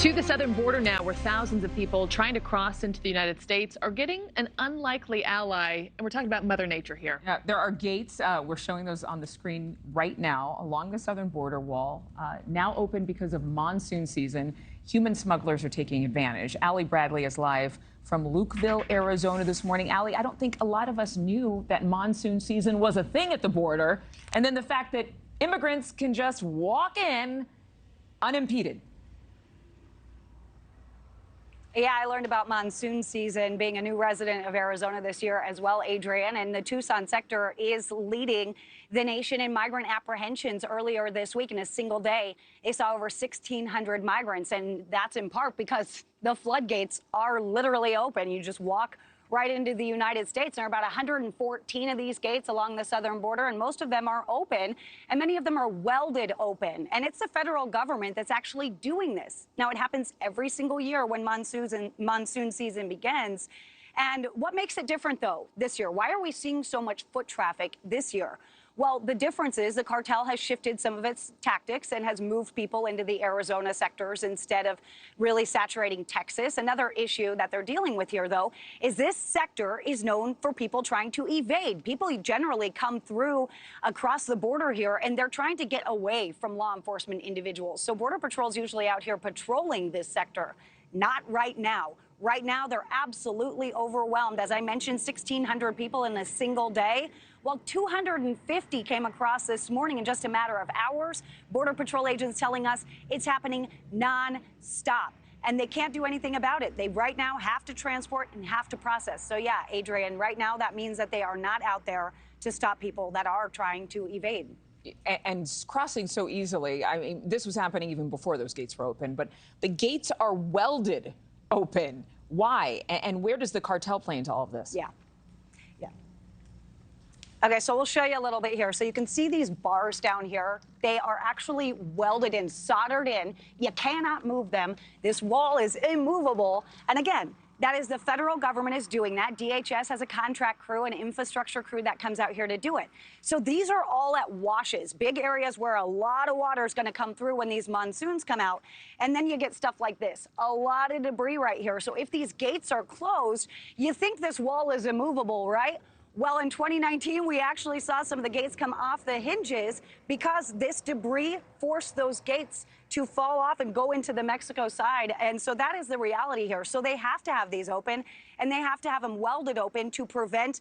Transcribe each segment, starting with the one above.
To the southern border now, where thousands of people trying to cross into the United States are getting an unlikely ally. And we're talking about Mother Nature here. Yeah, there are gates. We're showing those on the screen right now along the southern border wall, now open because of monsoon season. Human smugglers are taking advantage. Allie Bradley is live from Lukeville, Arizona this morning. Allie, I don't think a lot of us knew that monsoon season was a thing at the border. And then the fact that immigrants can just walk in unimpeded. Yeah, I learned about monsoon season being a new resident of Arizona this year as well, Adrienne. And the Tucson sector is leading the nation in migrant apprehensions. Earlier this week, in a single day, they saw over 1,600 migrants. And that's in part because the floodgates are literally open. You just walk right into the United States. There are about 114 of these gates along the southern border, and most of them are open, and many of them are welded open. And it's the federal government that's actually doing this. Now, it happens every single year when monsoon season begins. And what makes it different, though, this year? Why are we seeing so much foot traffic this year? Well, the difference is the cartel has shifted some of its tactics and has moved people into the Arizona sectors instead of really saturating Texas. Another issue that they're dealing with here, though, is this sector is known for people trying to evade. People generally come through across the border here, and they're trying to get away from law enforcement individuals. So Border Patrol's usually out here patrolling this sector. Not right now. Right now, they're absolutely overwhelmed. As I mentioned, 1,600 people in a single day. Well, 250 came across this morning in just a matter of hours. Border Patrol agents telling us it's happening non-stop. And they can't do anything about it. They right now have to transport and have to process. So yeah, Adrienne, right now that means that they are not out there to stop people that are trying to evade. And crossing so easily. I mean, this was happening even before those gates were open, but the gates are welded open. Why? And where does the cartel play into all of this? Yeah. Okay, so we'll show you a little bit here. So you can see these bars down here. They are actually welded in, soldered in. You cannot move them. This wall is immovable. And again, that is the federal government is doing that. DHS has a contract crew, an infrastructure crew that comes out here to do it. So these are all at washes, big areas where a lot of water is going to come through when these monsoons come out. And then you get stuff like this, a lot of debris right here. So if these gates are closed, you think this wall is immovable, right? Well, in 2019, we actually saw some of the gates come off the hinges because this debris forced those gates to fall off and go into the Mexico side. And so that is the reality here. So they have to have these open, and they have to have them welded open to prevent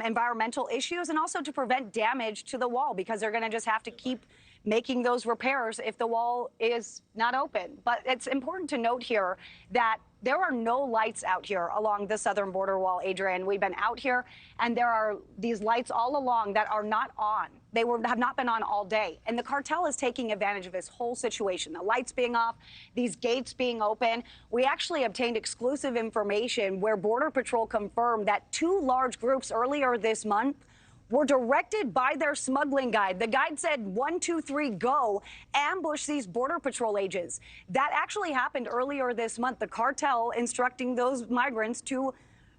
environmental issues and also to prevent damage to the wall, because they're going to just have to keep making those repairs if the wall is not open. But it's important to note here that there are no lights out here along the southern border wall, Adrienne. We've been out here, and there are these lights all along that are not on. They have not been on all day. And the cartel is taking advantage of this whole situation, the lights being off, these gates being open. We actually obtained exclusive information where Border Patrol confirmed that 2 large groups earlier this month were directed by their smuggling guide. The guide said, 1, 2, 3, go, ambush these Border Patrol agents. That actually happened earlier this month, the cartel instructing those migrants to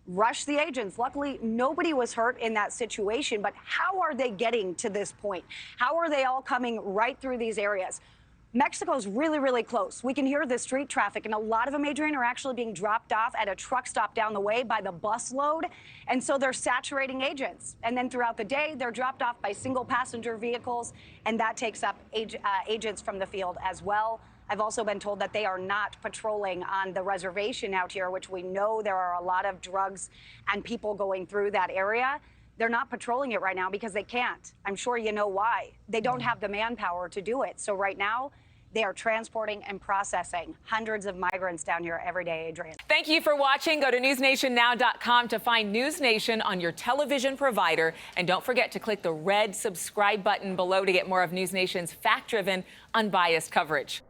rush the agents. Luckily, nobody was hurt in that situation, but how are they getting to this point? How are they all coming right through these areas? Mexico's really, really close. We can hear the street traffic, and a lot of them, Adrienne, are actually being dropped off at a truck stop down the way by the bus load. And so they're saturating agents. And then throughout the day, they're dropped off by single passenger vehicles, and that takes up agents from the field as well. I've also been told that they are not patrolling on the reservation out here, which we know there are a lot of drugs and people going through that area. They're not patrolling it right now because they can't. I'm sure you know why. They don't have the manpower to do it. So right now, they are transporting and processing hundreds of migrants down here every day, Adrienne. Thank you for watching. Go to newsnationnow.com to find NewsNation on your television provider. And don't forget to click the red subscribe button below to get more of NewsNation's fact-driven, unbiased coverage.